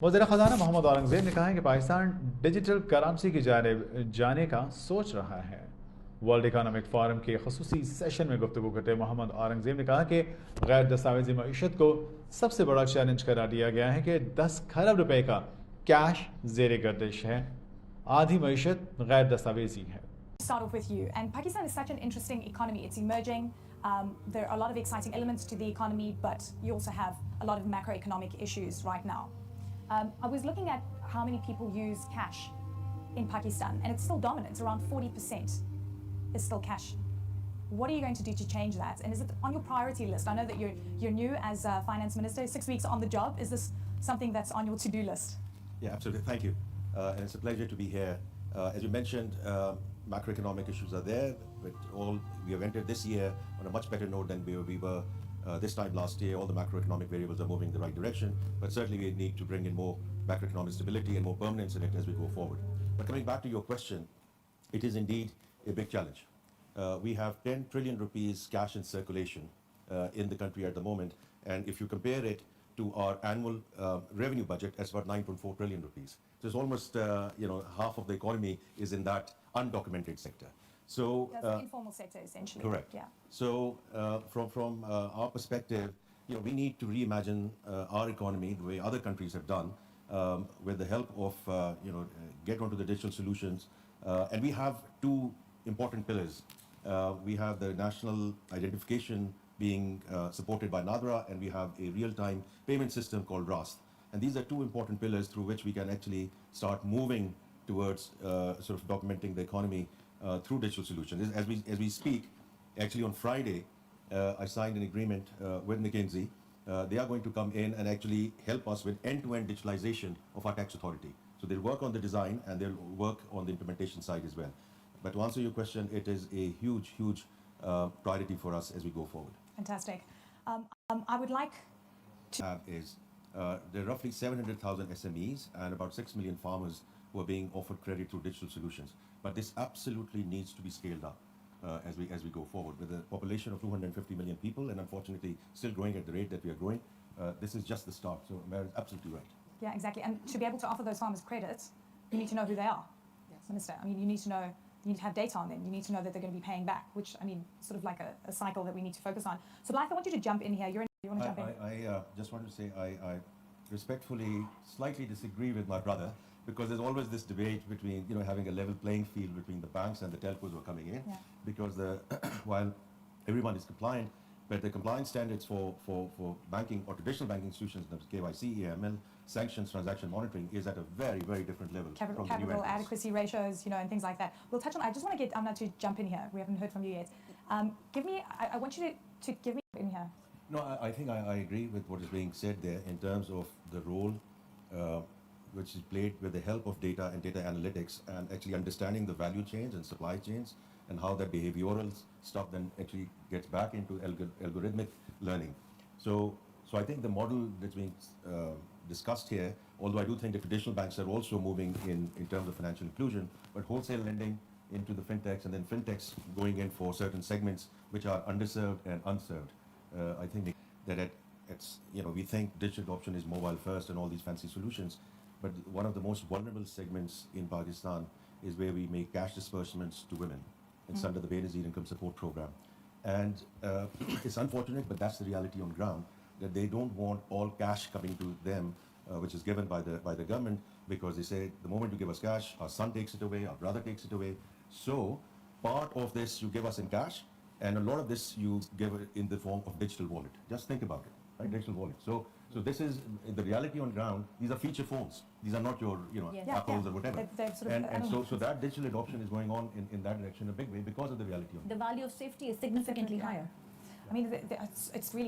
वज़ीर ख़ज़ाना मोहम्मद औरंगज़ेब ने कहा है कि पाकिस्तान डिजिटल करेंसी की जानिब जाने का सोच रहा है। वर्ल्ड इकोनॉमिक फोरम के ख़ुसूसी सेशन में गुफ्तगू करते मोहम्मद औरंगज़ेब ने कहा कि गैर दस्तावेजी मईशत को सबसे बड़ा चैलेंज करार दिया गया है कि 10 खरब रुपए का कैश ज़ेर गर्दिश है, आधी मईशत गैर दस्तावेजी है। Start off with you. And Pakistan is such an interesting economy. It's emerging. There are a lot of exciting elements to the economy, but you also have a lot of macroeconomic issues right now. I was looking at how many people use cash in Pakistan, and it's still dominant. Around 40% is still cash. What are you going to do to change that? And is it on your priority list? I know that you're new as finance minister, 6 weeks on the job. Is this something that's on your to-do list? Yeah, absolutely. Thank you. And it's a pleasure to be here. As you mentioned, macroeconomic issues are there, but we have entered this year on a much better note than we were this time last year. All the macroeconomic variables are moving in the right direction, but certainly we need to bring in more macroeconomic stability and more permanence in it as we go forward. But coming back to your question, it is indeed a big challenge. We have 10 trillion rupees cash in circulation in the country at the moment, and if you compare it to our annual revenue budget, that's about 9.4 trillion rupees. So it's almost, half of the economy is in that undocumented sector. So that's the informal sector, essentially. Correct. Yeah. So from our perspective, we need to reimagine our economy the way other countries have done, with the help of get onto the digital solutions, and we have two important pillars. We have the national identification being supported by NADRA, and we have a real-time payment system called RAST. And these are two important pillars through which we can actually start moving towards sort of documenting the economy through digital solutions. As we speak, actually on Friday, I signed an agreement with McKinsey. They are going to come in and actually help us with end-to-end digitalization of our tax authority. So they'll work on the design and they'll work on the implementation side as well. But to answer your question, it is a huge, huge priority for us as we go forward. Fantastic. I would like to have is there are roughly 700,000 SMEs and about 6 million farmers who are being offered credit through digital solutions. But this absolutely needs to be scaled up as we go forward. With a population of 250 million people, and unfortunately still growing at the rate that we are growing, this is just the start. So Mayor is absolutely right. Yeah, exactly. And to be able to offer those farmers credit, you need to know who they are. Yes. Minister, I mean, you need to have data on them. You need to know that they're going to be paying back, which, I mean, sort of like a cycle that we need to focus on. So Blythe, I want you to jump in here. You want to jump in? I just want to say I respectfully slightly disagree with my brother, because there's always this debate between having a level playing field between the banks and the telcos who are coming in. Yeah. Because while everyone is compliant, but the compliance standards for banking or traditional banking institutions, KYC, AML, sanctions, transaction monitoring, is at a very, very different level. Capital adequacy ratios, and things like that. We'll touch on. I just want to get Amna to jump in here. We haven't heard from you yet. I want you to give me in here. No, I think I agree with what is being said there in terms of the role which is played with the help of data and data analytics, and actually understanding the value chains and supply chains, and how that behavioral stuff then actually gets back into algorithmic learning. So I think the model that's being discussed here, although I do think the traditional banks are also moving in terms of financial inclusion, but wholesale lending into the fintechs, and then fintechs going in for certain segments which are underserved and unserved. I think that we think digital adoption is mobile first and all these fancy solutions, but one of the most vulnerable segments in Pakistan is where we make cash disbursements to women. It's under the Benazir Income Support Program. And it's unfortunate, but that's the reality on ground, that they don't want all cash coming to them, which is given by the government, because they say the moment you give us cash, our son takes it away, our brother takes it away. So part of this you give us in cash, and a lot of this you give it in the form of digital wallet. Just think about it, right? Digital wallet. So this is the reality on ground. These are feature phones. These are not your, Apples or whatever. So that digital adoption is going on in that direction in a big way because of the reality of it. The value of safety is significantly higher. I mean, it's really